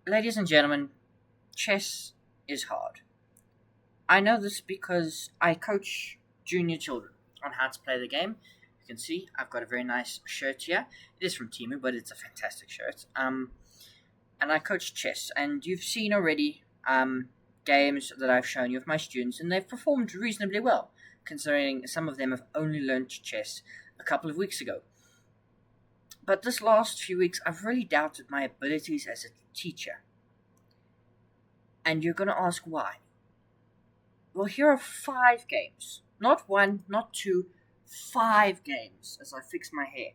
Ladies and gentlemen, chess is hard. I know this because I coach junior children on how to play the game. You can see I've got a very nice shirt here. It is from Timu, but it's a fantastic shirt. And I coach chess, and you've seen already games that I've shown you of my students, and they've performed reasonably well, considering some of them have only learned chess a couple of weeks ago. But this last few weeks, I've really doubted my abilities as a teacher. And you're going to ask why. Well, here are five games. Not one, not two, five games, as I fix my hair,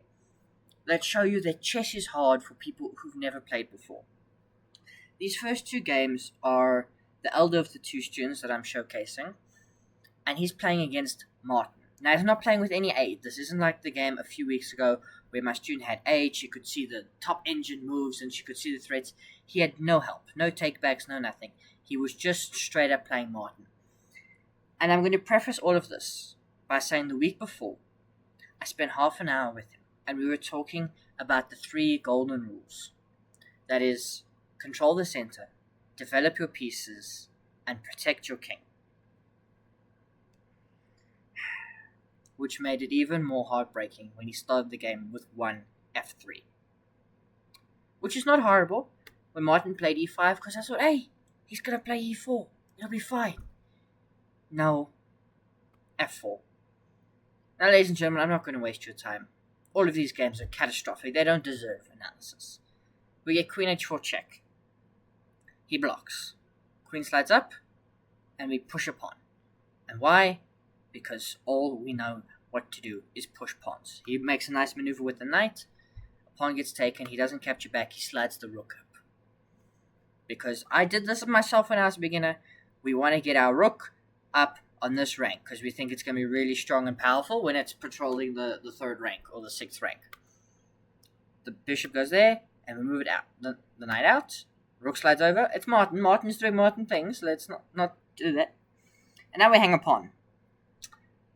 that show you that chess is hard for people who've never played before. These first two games are the elder of the two students that I'm showcasing, and he's playing against Martin. Now, he's not playing with any aid. This isn't like the game a few weeks ago where my student had aid. She could see the top engine moves and she could see the threats. He had no help, no takebacks, no nothing. He was just straight up playing Martin. And I'm going to preface all of this by saying the week before, I spent half an hour with him, and we were talking about the three golden rules. That is, control the center, develop your pieces, and protect your king. Which made it even more heartbreaking when he started the game with one f3. Which is not horrible when Martin played e5, because I thought, hey, he's going to play e4. It'll be fine. No, f4. Now, ladies and gentlemen, I'm not going to waste your time. All of these games are catastrophic. They don't deserve analysis. We get queen h4 check. He blocks. Queen slides up, and we push a pawn. And why? Because all we know what to do is push pawns. He makes a nice maneuver with the knight. A pawn gets taken. He doesn't capture back. He slides the rook up. Because I did this myself when I was a beginner. We want to get our rook up on this rank because we think it's going to be really strong and powerful when it's patrolling the third rank or the sixth rank. The bishop goes there, and we move it out. The knight out. Rook slides over. It's Martin. Martin's doing Martin things. Let's not do that. And now we hang a pawn.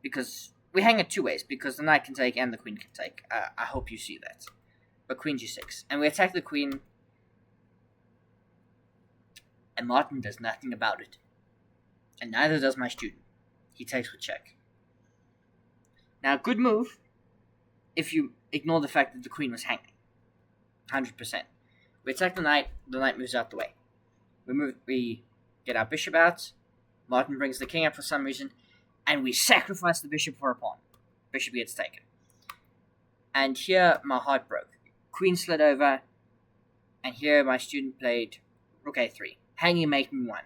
Because we hang it two ways, because the knight can take and the queen can take. I hope you see that. But queen g6. And we attack the queen, and Martin does nothing about it. And neither does my student. He takes with check. Now, good move if you ignore the fact that the queen was hanging. 100%. We attack the knight moves out the way. We get our bishop out, Martin brings the king up for some reason, and we sacrifice the bishop for a pawn. Bishop gets taken. And here, my heart broke. Queen slid over, and here my student played rook a3, hanging mate in 1.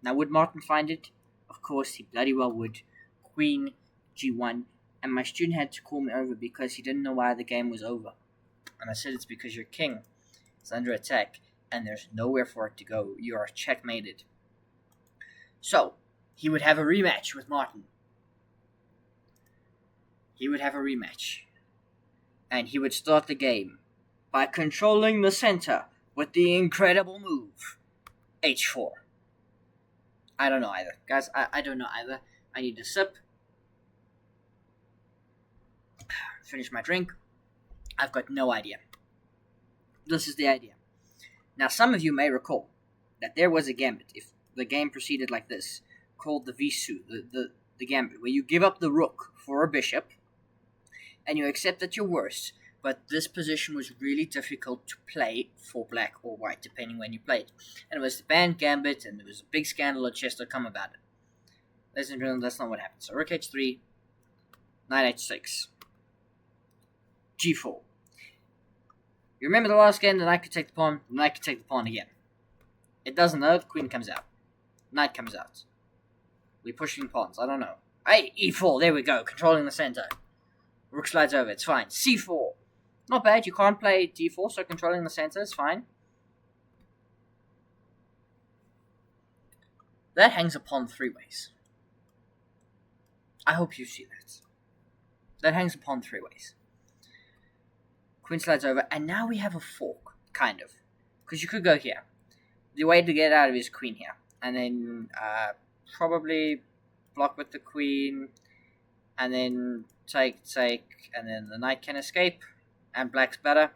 Now, would Martin find it? Of course, he bloody well would. Queen g1, and my student had to call me over because he didn't know why the game was over. And I said, it's because your king is under attack, and there's nowhere for it to go. You are checkmated. So, he would have a rematch with Martin. He would have a rematch. And he would start the game by controlling the center with the incredible move, h4. I don't know either. Guys, I don't know either. I need to sip. Finish my drink. I've got no idea. This is the idea. Now, some of you may recall that there was a gambit, if the game proceeded like this, called the visu, the gambit, where you give up the rook for a bishop, and you accept that you're worse, but this position was really difficult to play for black or white, depending when you played. And it was the banned gambit, and there was a big scandal at chess.com about it. Ladies and gentlemen, that's not what happened. So rook h3, knight h6, g4. You remember the last game, the knight could take the pawn, the knight could take the pawn again. It doesn't though, the queen comes out. Knight comes out. We're pushing pawns, I don't know. Hey, e4, there we go, controlling the center. Rook slides over, it's fine. c4. Not bad, you can't play d4, so controlling the center is fine. That hangs a pawn three ways. I hope you see that. That hangs a pawn three ways. Queen slides over, and now we have a fork, kind of. Because you could go here. The way to get out of it is queen here. And then probably block with the queen, and then take, and then the knight can escape, and black's better.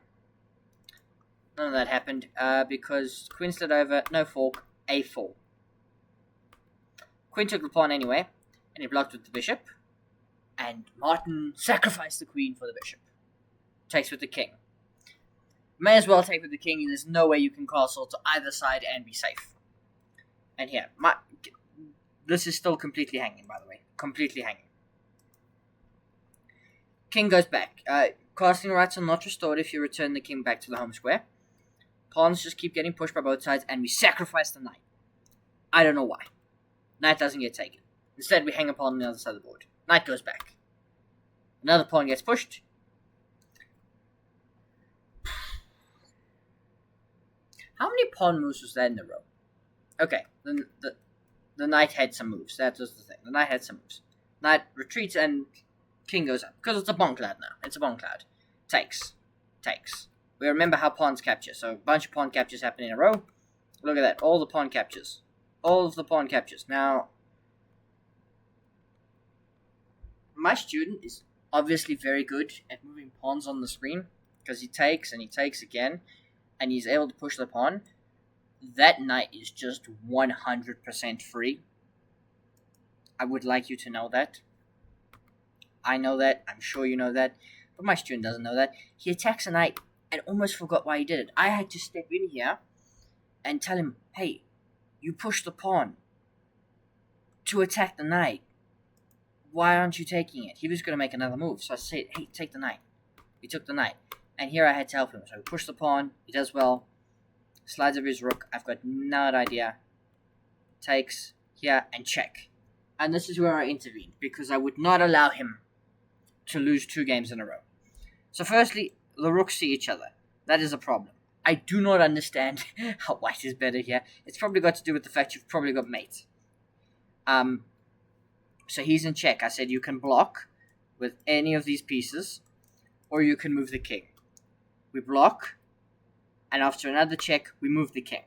None of that happened, because queen slid over, no fork, a4. Queen took the pawn anyway, and he blocked with the bishop, and Martin sacrificed the queen for the bishop. Takes with the king. May as well take with the king, there's no way you can castle to either side and be safe. And here, this is still completely hanging, by the way. Completely hanging. King goes back. Casting rights are not restored if you return the king back to the home square. Pawns just keep getting pushed by both sides, and we sacrifice the knight. I don't know why. Knight doesn't get taken. Instead, we hang a pawn on the other side of the board. Knight goes back. Another pawn gets pushed. How many pawn moves was that in a row? Okay, the knight had some moves. That was the thing. The knight had some moves. Knight retreats and king goes up. Because it's a bomb cloud now. It's a bomb cloud. Takes. We remember how pawns capture. So a bunch of pawn captures happen in a row. Look at that. All the pawn captures. All of the pawn captures. Now, my student is obviously very good at moving pawns on the screen. Because he takes and he takes again. And he's able to push the pawn. That knight is just 100% free. I would like you to know that. I know that. I'm sure you know that. But my student doesn't know that. He attacks a knight and almost forgot why he did it. I had to step in here and tell him, hey, you pushed the pawn to attack the knight. Why aren't you taking it? He was going to make another move. So I said, hey, take the knight. He took the knight. And here I had to help him. So we push the pawn. He does well. Slides over his rook. I've got no idea. Takes. Here. And check. And this is where I intervened. Because I would not allow him to lose 2 games in a row. So firstly, the rooks see each other. That is a problem. I do not understand how white is better here. It's probably got to do with the fact you've probably got mate. So he's in check. I said you can block with any of these pieces. Or you can move the king. We block, and after another check, we move the king.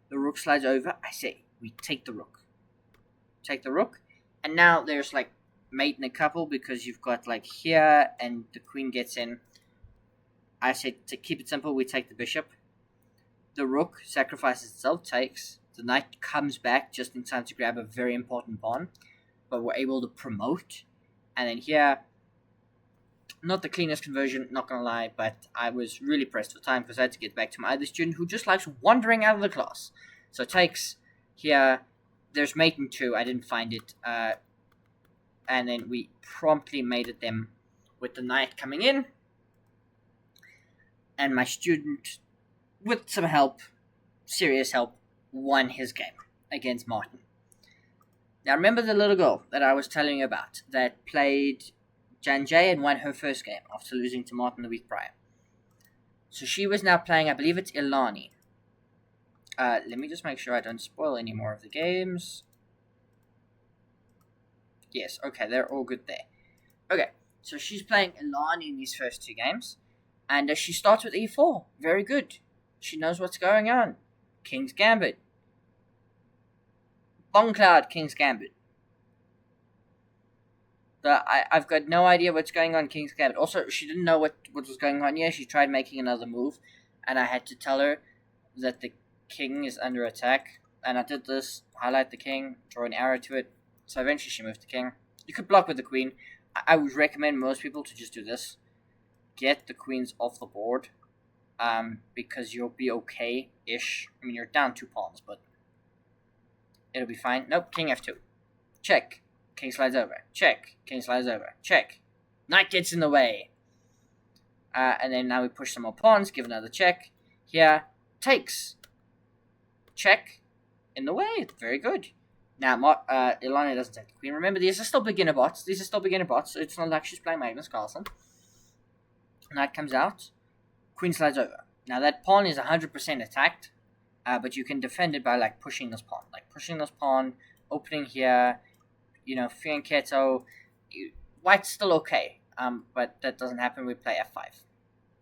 The rook slides over. I say, we take the rook. Take the rook, and now there's like mate in a couple because you've got like here, and the queen gets in. I said, to keep it simple, we take the bishop. The rook sacrifices itself, takes. The knight comes back just in time to grab a very important pawn, but we're able to promote. And then here, not the cleanest conversion, not gonna lie, but I was really pressed for time because I had to get back to my other student who just likes wandering out of the class. So takes here, there's mate in 2, I didn't find it, and then we promptly mated them with the knight coming in, and my student, with some help, serious help, won his game against Martin. Now remember the little girl that I was telling you about that played Janjay and won her first game after losing to Martin the week prior. So she was now playing, I believe it's Ilani. Let me just make sure I don't spoil any more of the games. Yes, okay, they're all good there. Okay, so she's playing Ilani in these first 2 games. And she starts with e4. Very good. She knows what's going on. King's Gambit. Boncloud, King's Gambit. I've got no idea what's going on King's Gambit. Also, she didn't know what was going on here. She tried making another move, and I had to tell her that the king is under attack. And I did this, highlight the king, draw an arrow to it. So eventually she moved the king. You could block with the queen. I would recommend most people to just do this. Get the queens off the board, because you'll be okay-ish. I mean, you're down 2 pawns, but it'll be fine. Nope, king f2. Check. King slides over. Check. King slides over. Check. Knight gets in the way. And then now we push some more pawns. Give another check. Here. Takes. Check. In the way. Very good. Now, Ilana doesn't take the queen. Remember, these are still beginner bots. So it's not like she's playing Magnus Carlsen. Knight comes out. Queen slides over. Now, that pawn is 100% attacked. But you can defend it by, like, pushing this pawn. Like, pushing this pawn. Opening here. You know, Fianchetto, white's still okay, but that doesn't happen. We play f5.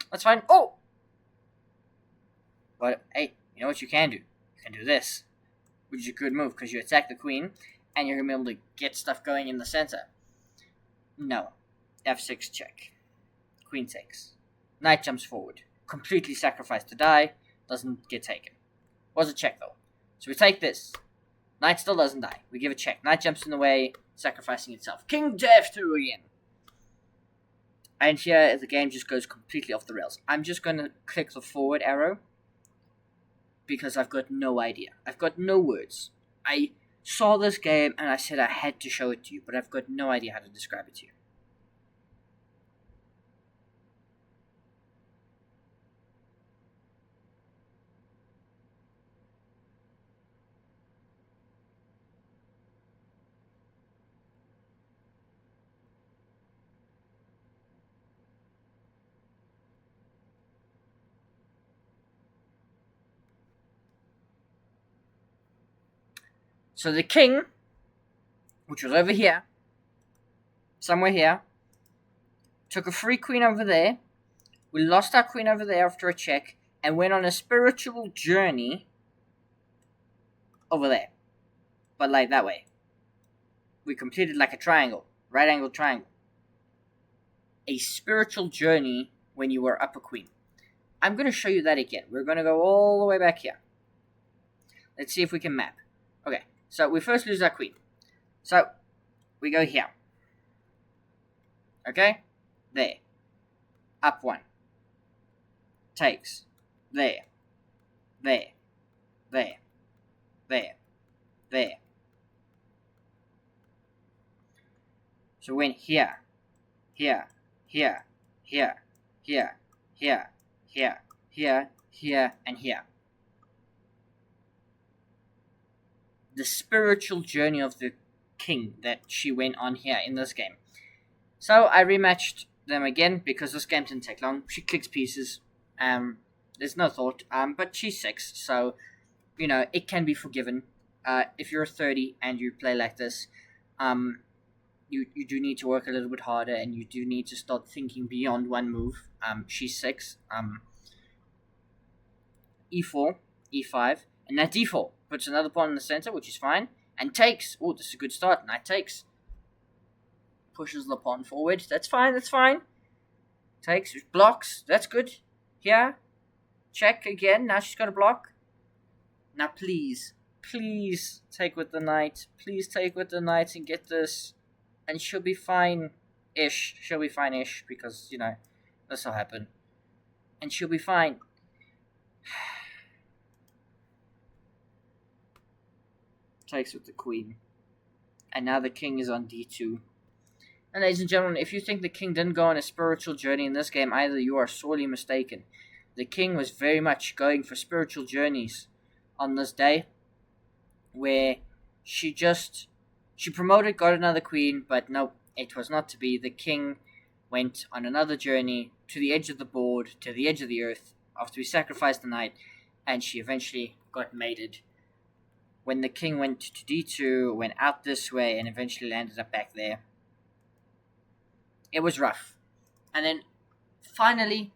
That's fine. Oh! But, hey, you know what you can do? You can do this, which is a good move, because you attack the queen, and you're going to be able to get stuff going in the center. No. f6 check. Queen takes. Knight jumps forward. completely sacrificed to die, doesn't get taken. Was a check though. So we take this. Knight still doesn't die. We give a check. Knight jumps in the way, sacrificing itself. King to F2 again. And here the game just goes completely off the rails. I'm just going to click the forward arrow because I've got no idea. I've got no words. I saw this game and I said I had to show it to you, but I've got no idea how to describe it to you. So the king, which was over here, somewhere here, took a free queen over there. We lost our queen over there after a check and went on a spiritual journey over there. But like that way. We completed like a triangle, right angle triangle. A spiritual journey when you were up a queen. I'm going to show you that again. We're going to go all the way back here. Let's see if we can map. Okay, so we first lose our queen. So, we go here. Okay? There. Up one. Takes. There. There. There. There. There. So went here. Here. Here. Here. Here. Here. Here. Here. Here. And here. The spiritual journey of the king that she went on here in this game. So I rematched them again because this game didn't take long. She clicks pieces. There's no thought. But she's 6, so you know it can be forgiven. If you're 30 and you play like this, you do need to work a little bit harder, and you do need to start thinking beyond one move. She's 6. E4, E5, and now D4 puts another pawn in the center, which is fine, and takes. Oh, this is a good start. Knight takes. Pushes the pawn forward. That's fine. That's fine. Takes. Blocks. That's good. Here. Check again. Now she's got a block. Now please, please take with the knight. Please take with the knight and get this. And she'll be fine-ish. She'll be fine-ish because, you know, this will happen. And she'll be fine. Takes with the queen. And now the king is on d2. And ladies and gentlemen, if you think the king didn't go on a spiritual journey in this game either, you are sorely mistaken. The king was very much going for spiritual journeys on this day, where she promoted, got another queen, but nope, it was not to be. The king went on another journey to the edge of the board, to the edge of the earth, after we sacrificed the knight, and she eventually got mated. When the king went to d2, went out this way, and eventually landed up back there. It was rough. And then, finally,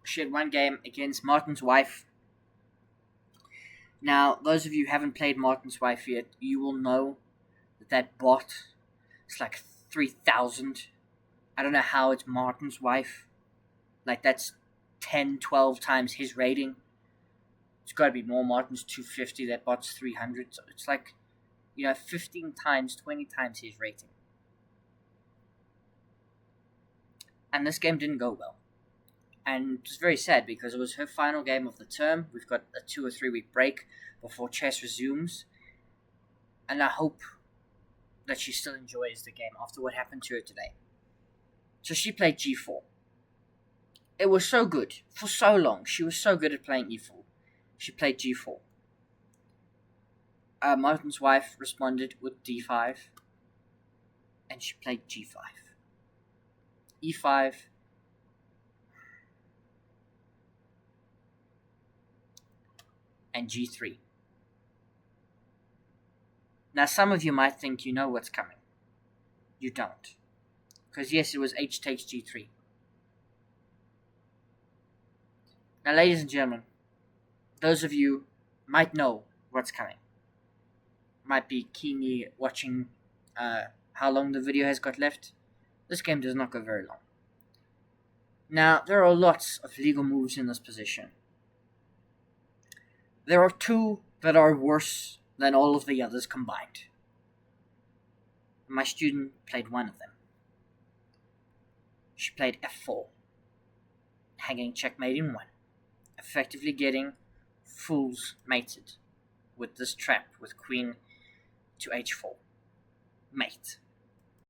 she had one game against Martin's Wife. Now, those of you who haven't played Martin's Wife yet, you will know that bot is like 3,000. I don't know how it's Martin's Wife. Like, that's 10, 12 times his rating. It's got to be more. Martin's 250, that bot's 300. So it's like, 15 times, 20 times his rating. And this game didn't go well. And it's very sad because it was her final game of the term. We've got a 2 or 3 week break before chess resumes. And I hope that she still enjoys the game after what happened to her today. So she played g4. It was so good. For so long. She was so good at playing e4. She played g4. Martin's Wife responded with d5. And she played g5. e5. And g3. Now some of you might think you know what's coming. You don't. Because yes, it was h takes g3. Now ladies and gentlemen, those of you might know what's coming. Might be keenly watching how long the video has got left. This game does not go very long. Now, there are lots of legal moves in this position. There are two that are worse than all of the others combined. My student played one of them. She played f4, hanging checkmate in 1, effectively getting fools mated with this trap with queen to h4. Mate.